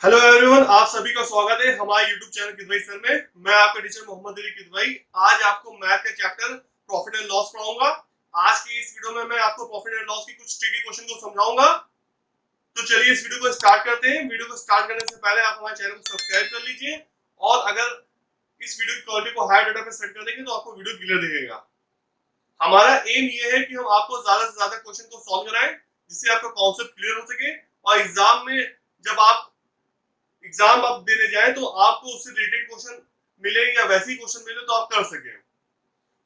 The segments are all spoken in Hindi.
हेलो एवरीवन, आप सभी का स्वागत है हमारे यूट्यूब चैनल किदवई सर में। मैं आपका टीचर मोहम्मद अली किदवई आज आपको मैथ का चैप्टर प्रॉफिट एंड लॉस पढ़ाऊंगा। आज की इस वीडियो में मैं आपको प्रॉफिट एंड लॉस की कुछ ट्रिकी क्वेश्चन को समझाऊंगा। तो चलिए इस वीडियो को स्टार्ट करते हैं। वीडियो को स्टार्ट करने से पहले आप हमारे चैनल को सब्सक्राइब कर लीजिए और अगर इस वीडियो की क्वालिटी को हाई डाटा पे सेट कर देंगे तो आपको वीडियो क्लियर दिखेगा। हमारा एम ये है कि हम आपको ज्यादा से ज्यादा क्वेश्चन को सॉल्व कराएं जिससे आपका कॉन्सेप्ट क्लियर हो सके और एग्जाम में जब आप एग्जाम आप देने जाएं तो आपको उससे रिलेटेड क्वेश्चन मिले या वैसे ही क्वेश्चन मिले तो आप कर सकें।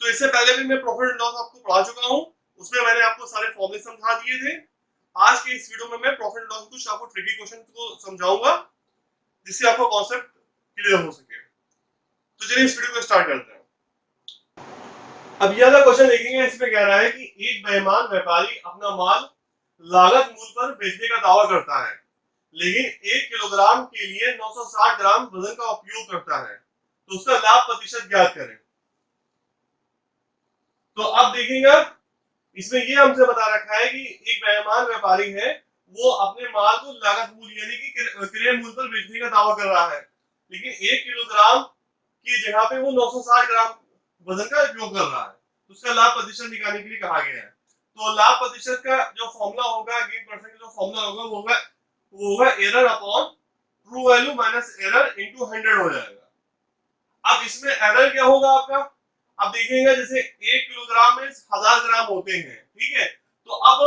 तो इससे पहले भी मैं प्रॉफिट एंड लॉस आपको पढ़ा चुका हूं, उसमें मैंने आपको सारे फॉर्मूले समझा दिए थे। आज के इस वीडियो में मैं प्रॉफिट एंड लॉस कुछ आपको ट्रिकी क्वेश्चन को समझाऊंगा जिससे आपका कॉन्सेप्ट क्लियर हो सके। तो चलिए इस वीडियो को स्टार्ट करते हैं। अब यह वाला क्वेश्चन देखेंगे, इसमें कह रहा है कि एक बेईमान व्यापारी अपना माल लागत मूल्य पर बेचने का दावा करता है लेकिन 1 किलोग्राम के लिए 960 ग्राम वजन का उपयोग करता है, तो उसका लाभ प्रतिशत ज्ञात करें। तो अब देखिएगा, इसमें ये हमसे बता रखा है कि एक बेईमान व्यापारी है, वो अपने माल को लागत मूल्य यानी कि क्रय मूल्य पर बेचने का दावा कर रहा है लेकिन 1 किलोग्राम की जगह पे वो 960 ग्राम वजन का उपयोग कर रहा है, तो उसका लाभ प्रतिशत निकालने के लिए कहा गया है। तो लाभ प्रतिशत का जो फॉर्मूला होगा, गेन परसेंट का जो फॉर्मूला होगा वो होगा error upon true value minus error into 100 हो जाएगा। अब इसमें एरर क्या होगा आपका, अब देखिएगा जैसे 1 किलोग्राम में 1000 ग्राम होते हैं, ठीक है, तो अब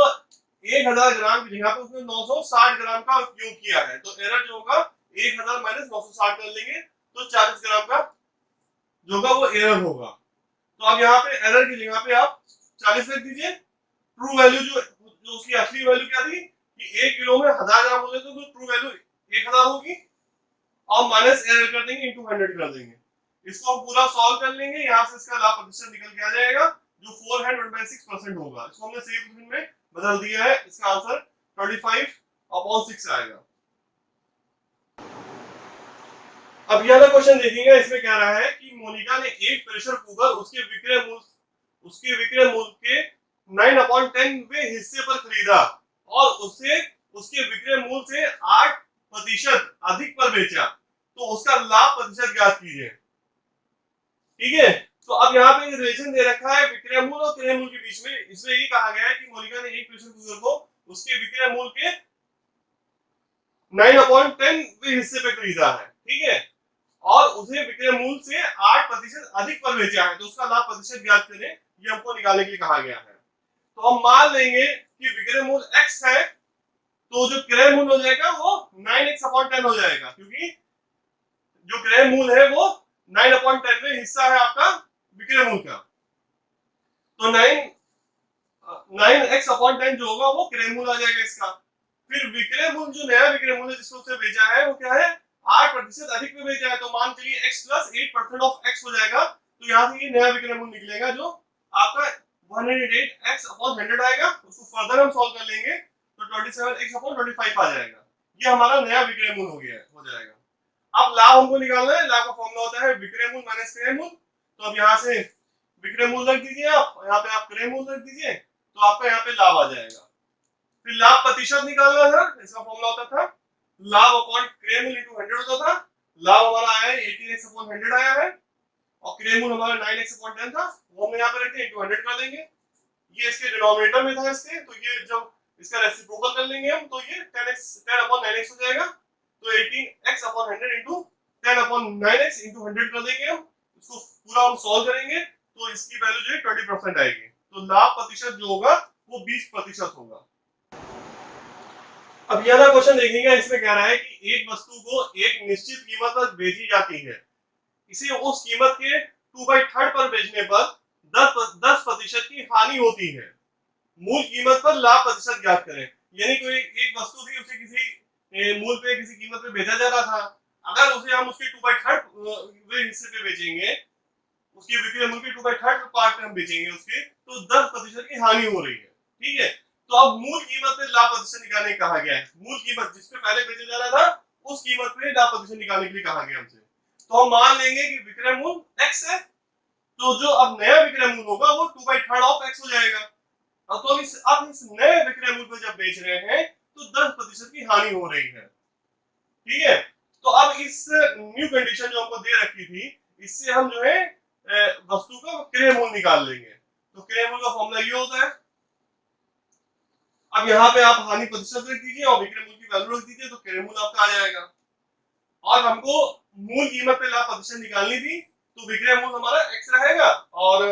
1000 ग्राम की जगह पे उसने 960 ग्राम का उपयोग किया है, तो एरर जो होगा 1000 माइनस 960 कर लेंगे तो 40 ग्राम का जो होगा वो एरर होगा। तो अब यहाँ पे एरर की जगह पे आप 40 रख दीजिए। ट्रू वैल्यू जो उसकी असली वैल्यू क्या थी कि 1 किलो में 1000 ग्राम होते तो ट्रू वैल्यू 1000 होगी और माइनस एरर कर देंगे इनटू 100 कर देंगे। इसको हम पूरा सॉल्व कर लेंगे, यहाँ से इसका लाभ प्रतिशत निकल के आ जाएगा जो 400/6% होगा। इसको हमने सही पोजीशन में बदल दिया है, इसका आंसर 25/6 आएगा। अब यह वाला क्वेश्चन देखिएगा, इसमें कह रहा है कि मोनिका ने एक प्रेशर कुकर उसके विक्रय मूल्य के 9/10वें हिस्से पर खरीदा और उसे उसके विक्रय मूल्य से 8% अधिक पर बेचा, तो उसका लाभ प्रतिशत ज्ञात कीजिए। ठीक है, तो अब यहाँ पे रिलेशन दे रखा है विक्रय मूल्य और क्रय मूल्य के बीच में। इसमें ये कहा गया है कि मोनिका ने एक प्रेशर कुकर को उसके विक्रय मूल्य के 9/10वें हिस्से पे खरीदा है, ठीक है, और उसे विक्रय मूल्य से 8% अधिक पर बेचा है, तो उसका लाभ प्रतिशत ज्ञात करें, ये हमको निकालने के लिए कहा गया है। तो हम मान लेंगे कि विक्रय मूल्य x है, तो जो क्रय मूल्य हो जाएगा वो 9x/10 हो जाएगा, क्योंकि जो क्रय मूल्य है वो 9/10 में हिस्सा है आपका विक्रय मूल्य का। तो 9x/10 जो होगा वो क्रय मूल्य आ जाएगा इसका। फिर विक्रय मूल्य जो नया विक्रय मूल्य जिसको उसने बेचा है वो क्या है, 8% अधिक में बेचा है, तो मान चलिए x प्लस 8% ऑफ x हो जाएगा। तो यहाँ से ये नया विक्रय मूल्य निकलेगा जो आपका 108x/100 आएगा। उसको फर्दर हम सॉल्व कर लेंगे तो 27x/25 आ जाएगा। ये हमारा नया विक्रय मूल्य हो जाएगा। अब लाभ हमको निकालना है, लाभ का फॉर्मूला होता है विक्रय मूल्य माइनस क्रय मूल्य। तो अब यहाँ से विक्रय मूल्य रख दीजिए, आप यहाँ पे आप क्रय मूल्य रख दीजिए, तो आपका यहाँ पे लाभ आ जाएगा। फिर लाभ प्रतिशत निकालना था, इसका फॉर्मूला होता था लाभ अपॉन क्रय मूल्य इनटू 100 होता था। लाभ हमारा आया है 18x/100 आया है और क्रय मूल्य हमारा 9x/10 था, वो हम यहाँ पे रख के इनटू 100 कर देंगे। ये इसके डिनोमिनेटर में था इसके, तो ये जब इसका रेसिप्रोकल कर लेंगे हम तो ये 10/9x हो जाएगा। तो 18x/100 इनटू 10/9x इनटू 100 कर देंगे हम। इसको पूरा हम सॉल्व करेंगे तो इसकी वैल्यू जो है 20% आएगी। तो लाभ प्रतिशत जो होगा वो 20% होगा। अब यह क्वेश्चन देखेंगे, इसमें कह रहा है कि एक वस्तु को एक निश्चित कीमत पर बेची जाती है, इसे उस कीमत के 2/3 पर बेचने पर 10% की हानि होती है। मूल कीमत पर लाभ प्रतिशत ज्ञात करें। यानी कोई एक वस्तु थी, उसे किसी मूल पे किसी कीमत पे बेचा जा रहा था, अगर उसे हम उसके 2/3 हिस्से पे बेचेंगे, उसके विक्रय मूल्य के 2/3 पार्ट में हम बेचेंगे उसके, तो 10% की हानि हो रही है। ठीक है, तो अब मूल कीमत पे लाभ प्रतिशत निकालने कहा गया है। मूल कीमत जिसपे पहले बेचा जा रहा था उस कीमत पे लाभ प्रतिशत निकालने के लिए कहा गया हमसे। तो हम मान लेंगे कि विक्रय मूल्य x है, तो जो अब नया विक्रय मूल्य होगा वो 2/3 ऑफ x हो जाएगा। तो अब इस नए विक्रय मूल्य को जब बेच रहे हैं तो 10% की हानि हो रही है। ठीक है। तो अब इस न्यू कंडीशन जो हमको दे रखी थी, इससे हम जो है वस्तु का क्रय मूल्य निकाल लेंगे। तो क्रय मूल्य का फॉर्मूला ये होता है, अब यहाँ पे आप हानि प्रतिशत रख दीजिए और विक्रय मूल्य की वैल्यू रख दीजिए, तो क्रय मूल्य आपका आ जाएगा। और हमको मूल कीमत पे लाभ प्रतिशत निकालनी थी, तो विक्रय मूल्य हमारा x रहेगा और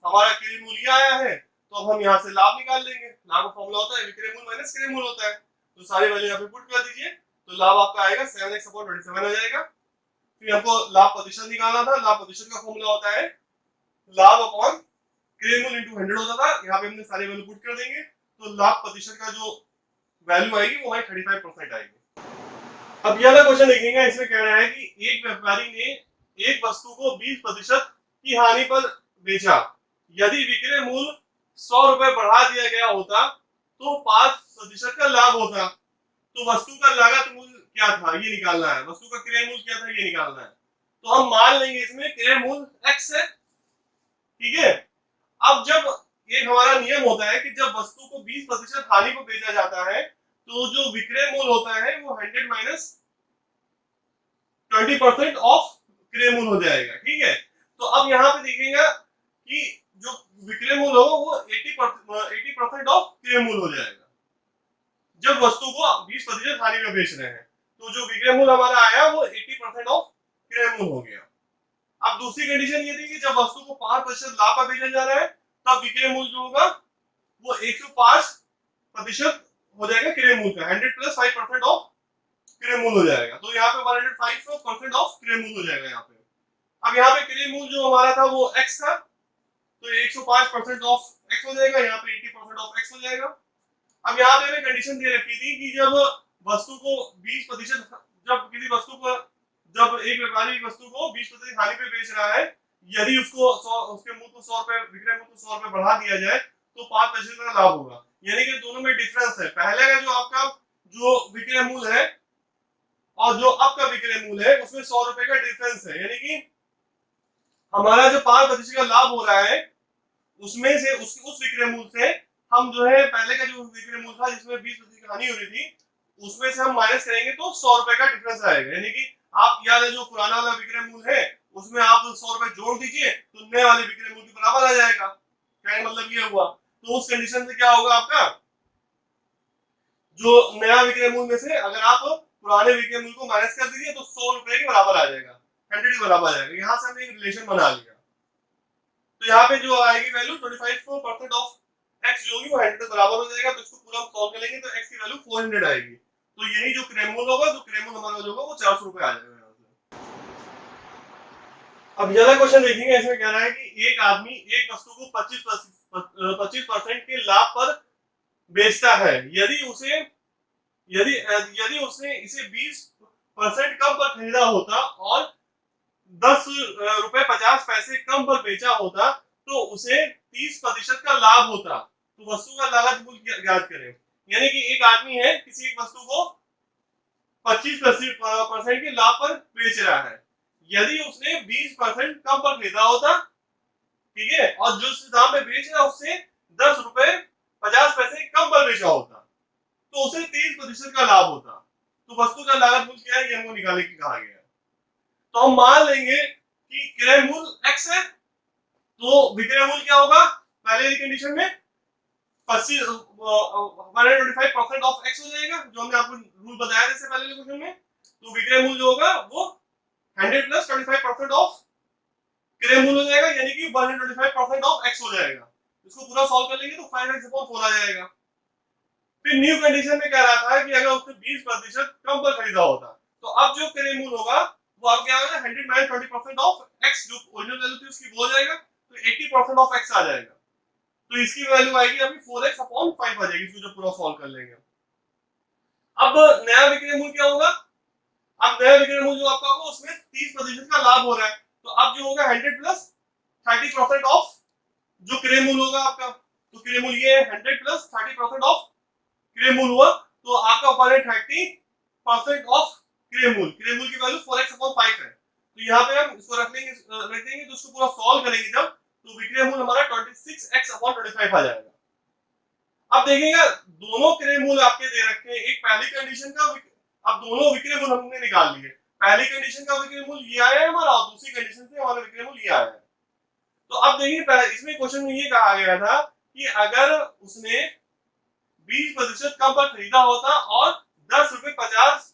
हमारा क्रय मूल्य आया है, तो अब हम यहाँ से लाभ निकाल लेंगे। लाभ का फॉर्मूला होता है विक्रय मूल्य माइनस क्रय मूल्य होता है। तो सारी वैल्यू यहाँ पे पुट कर दीजिए, तो लाभ आपका आएगा 7x/27 हो जाएगा। फिर हमको लाभ प्रतिशत निकालना था, लाभ प्रतिशत का फॉर्मूला होता है लाभ अपॉन क्रय मूल्य इंटू 100 होता था। यहाँ पे हमने सारी वैल्यू पुट कर देंगे, तो लाभ प्रतिशत का जो वैल्यू आएगी वो हमारी 35% आएगी। अब ये वाला क्वेश्चन देखेंगे, इसमें कह रहा है कि एक व्यापारी ने एक वस्तु को 20% की हानि पर बेचा। यदि विक्रय मूल्य 100 रुपए बढ़ा दिया गया होता तो 5% का लाभ होता। तो वस्तु का लागत मूल्य क्या था ये निकालना है, वस्तु का क्रय मूल्य क्या था ये निकालना है। तो हम मान लेंगे इसमें क्रय मूल्य x है, ठीक है। अब जब एक हमारा नियम होता है कि जब वस्तु को 20% हानि पर बेचा जाता है, तो जो विक्रय मूल्य होता है वो 100 माइनस 20% ऑफ क्रय मूल्य हो जाएगा, ठीक है। तो अब यहाँ पे देखिएगा कि जो विक्रय मूल्य होगा वो 80% ऑफ क्रय मूल्य हो जाएगा जब वस्तु को 20% हानि में बेच रहे हैं। तो जो विक्रय मूल्य हमारा आया वो 80% ऑफ क्रय मूल्य हो गया। अब दूसरी कंडीशन ये थी कि जब वस्तु को 5% लाभ पर बेचा जा रहा है, तब विक्रय मूल्य जो होगा वो 105% हो जाएगा क्रय मूल्य का, 100 प्लस 5% ऑफ क्रय मूल्य हो जाएगा। तो यहाँ पे 105% ऑफ क्रय मूल्य हो जाएगा यहाँ पे। अब यहाँ पे क्रय मूल्य जो हमारा था वो x था, तो 105% ऑफ x हो जाएगा, यहाँ पे 80% ऑफ x हो जाएगा। अब यहाँ पे हमें कंडीशन दे रखी थी कि जब वस्तु को 20%, जब किसी वस्तु को, जब एक व्यापारी वस्तु को 20% हानि पे बेच रहा है, यदि उसको उसके मूल्य को 100 रुपए, विक्रय मूल्य को 100 रुपए बढ़ा दिया जाए तो 5% का लाभ होगा। यानी कि दोनों में डिफरेंस है, पहले का जो आपका जो विक्रय मूल्य है और जो अब का विक्रय मूल्य है उसमें 100 रुपए का डिफरेंस है। यानी कि हमारा जो 5% का लाभ हो रहा है उसमें से उस विक्रय मूल्य से हम जो है पहले का जो विक्रय मूल्य था जिसमें 20% की हानि हो रही थी, उसमें से हम माइनस करेंगे तो 100 रुपए का डिफरेंस आएगा। यानी कि आप याद जो पुराना वाला विक्रय मूल्य है उसमें आप 100 रुपए जोड़ दीजिए तो नए वाले विक्रय मूल्य के बराबर आ जाएगा। क्या मतलब ये हुआ, तो उस कंडीशन से क्या होगा आपका जो नया विक्रय मूल्य में से अगर आप पुराने विक्रय मूल्य को माइनस कर दीजिए तो 100 रुपए के बराबर आ जाएगा, 100 के बराबर आ जाएगा। यहाँ से हमने एक रिलेशन बना लिया। तो यहाँ पे जो आएगी वैल्यू 25% ऑफ x जो होगी वो 100 के बराबर हो जाएगा। तो इसको पूरा सॉल्व करेंगे तो x की वैल्यू 400 आएगी। तो यही जो क्रय मूल्य होगा, जो क्रय मूल्य हमारा जो होगा वो 400 रुपए आ जाएगा यहाँ से। अब यह क्वेश्चन देखेंगे, इसमें कह रहा है कि एक आदमी एक वस्तु को 25% के लाभ पर बेचता है। यदि उसने इसे 20% कम पर खरीदा होता और 10 रुपए 50 पैसे कम पर बेचा होता तो उसे 30% का लाभ होता। तो वस्तु का लागत मूल्य ज्ञात करें। यानी कि एक आदमी है किसी एक वस्तु को 25% के लाभ पर बेच रहा है, यदि उसने 20% कम पर खरीदा होता, ठीक है, और जो दाम में बेच रहा है उससे 10 रुपए 50 पैसे कम पर बेचा होता तो उसे 30% का लाभ होता। तो वस्तु का लागत मूल्य क्या है ये हमको निकालने की कहा गया है। तो हम मान लेंगे कि क्रय मूल्य x है, तो विक्रय मूल्य क्या होगा पहले कंडीशन में 125% ऑफ x हो जाएगा, जो हमने आपको रूल बताया था इससे पहले क्वेश्चन में। तो विक्रय मूल्य जो होगा वो 100 प्लस 25% ऑफ क्रय मूल्य हो जाएगा, यानी कि 125% ऑफ x हो जाएगा। इसको पूरा सॉल्व कर लेंगे तो 5x/4 आ जाएगा। फिर न्यू कंडीशन में कह रहा था कि अगर उसने 20% कम पर खरीदा होता, तो अब जो क्रय मूल्य होगा वो अब क्या होगा 100 माइनस 20% ऑफ x, जो ओरिजिनल वैल्यू थी उसकी वो हो जाएगा, तो 80% ऑफ x आ जाएगा। तो इसकी वैल्यू आएगी अभी 4x/5 आ जाएगी, इसको जब पूरा सॉल्व कर लेंगे। अब नया विक्रय मूल्य क्या होगा, अब नया विक्रय मूल्य जो आपका होगा उसमें 30% का लाभ हो रहा है, तो अब जो होगा 100 प्लस 30% ऑफ जो क्रय मूल्य होगा आपका, तो क्रय मूल्य ये 100 प्लस 30% ऑफ क्रय मूल्य हुआ, तो आपका ऊपर है 30% ऑफ क्रय मूल्य। क्रय मूल्य की वैल्यू 4x/5 है। तो यहाँ पे हम इसको रख देंगे तो इसको पूरा सॉल्व करेंगे जब, तो विक्रय मूल्य हमारा 26x/25 आ जाएगा। अब देखिएगा दोनों क्रय मूल्य आपके दे रखे हैं, एक पहली कंडीशन का अब दोनों विक्रय मूल्य हमने निकाल लिए। पहली कंडीशन का विक्रय मूल्य ये आया है हमारा और दूसरी कंडीशन से हमारा विक्रय मूल्य ये आया है। तो अब देखिए इसमें क्वेश्चन में ये कहा गया था कि अगर उसने 20% कम पर खरीदा होता और 10 रुपए 50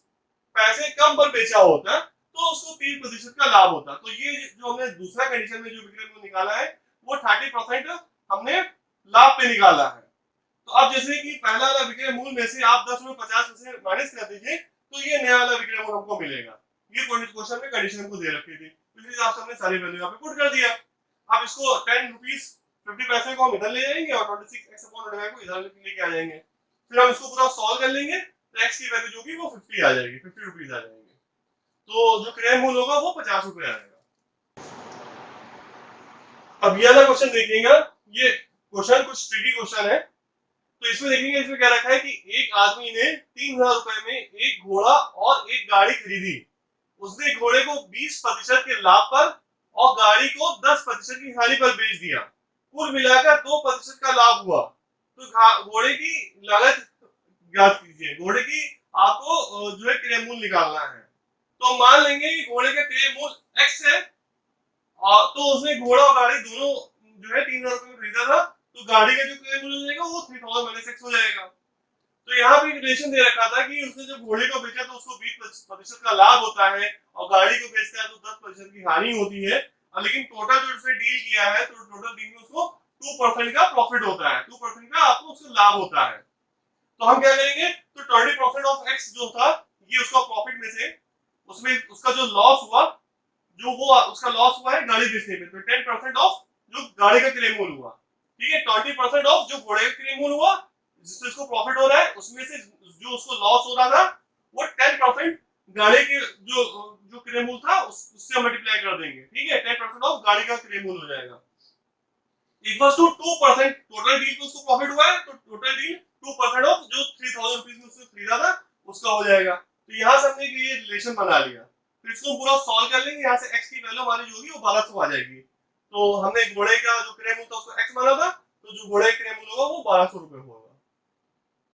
पैसे कम पर बेचा होता तो उसको 30% का लाभ होता। तो ये जो हमने दूसरा कंडीशन में जो विक्रय मूल्य निकाला है वो 30% हमने लाभ पे निकाला है। तो अब जैसे कि पहला वाला विक्रय मूल्य में से आप 10 रुपए 50 पैसे माइनस कर दीजिए तो ये नया वाला विक्रय मूल्य हमको मिलेगा। ये क्वेश्चन में कंडीशन हमको दे रखी थी, इस हिसाब से हमने सारी वैल्यू यहाँ पे पुट कर दिया। अब इसको 10 रुपीस 50 पैसे को हम इधर ले जाएंगे और 26x/25 को इधर लेके आ जाएंगे। फिर हम इसको पूरा सॉल्व कर लेंगे तो x की वैल्यू जो कि वो 50 आ जाएगी, 50 रुपीस आ जाएंगे। तो जो क्रय मूल्य होगा वो 50 रुपए आएगा। अब ये वाला क्वेश्चन देखिएगा, ये क्वेश्चन कुछ ट्रिकी क्वेश्चन है। तो इसमें देखेंगे, इसमें क्या रखा है कि एक आदमी ने 3000 रुपए में एक घोड़ा और एक गाड़ी खरीदी। उसने घोड़े को 20% के लाभ पर और गाड़ी को 10% की हानि पर बेच दिया। कुल मिलाकर 2% का लाभ हुआ। तो घोड़े की लागत ज्ञात कीजिए। घोड़े की आपको जो है क्रय मूल्य निकालना है। तो मान लेंगे कि घोड़े का क्रय मूल्य x है और तो उसने घोड़ा और गाड़ी दोनों जो है 3000 रुपए में खरीदा था। तो गाड़ी का जो क्रय मूल्य हो जाएगा वो 3000 माइनस x हो जाएगा। तो यहाँ पे रिलेशन दे रखा था कि उसने जब घोड़े को बेचा तो उसको 20% का लाभ होता है और गाड़ी को बेचता है तो 10% की हानि होती है। लेकिन टोटल जो उसने डील किया है तो टोटल डील में उसको 2% का प्रॉफिट होता है, 2% का आपको उसका लाभ होता है। तो हम क्या करेंगे, तो 20% ऑफ x जो था ये उसका प्रॉफिट में से उसमें उसका जो लॉस हुआ, जो वो उसका लॉस हुआ है गाड़ी बेचने में, तो 10% ऑफ जो गाड़ी का क्रय मूल्य हुआ, ठीक है, 20% ऑफ जो घोड़े का क्रय मूल्य हुआ जिससे उसको प्रॉफिट हो रहा है, उसमें से जो उसको लॉस हो रहा था वो 10% गाड़ी के जो क्रय मूल्य था उससे मल्टीप्लाई कर देंगे, ठीक है, 10% ऑफ गाड़ी का क्रय मूल्य हो जाएगा इक्वल्स टू 2%। टोटल डील को उसको प्रॉफिट हुआ है तो टोटल डील 2% ऑफ जो 3000 रुपीस में उसने खरीदा था उसका हो जाएगा। तो यहाँ से हमने ये रिलेशन बना लिया। फिर इसको पूरा सॉल्व कर लेंगे, यहाँ से x की वैल्यू हमारी जो होगी वो 1200 आ जाएगी। तो हमने घोड़े का जो क्रय मूल्य था उसको x माना था, तो जो घोड़े का क्रय मूल्य होगा वो 1200 रुपए होगा।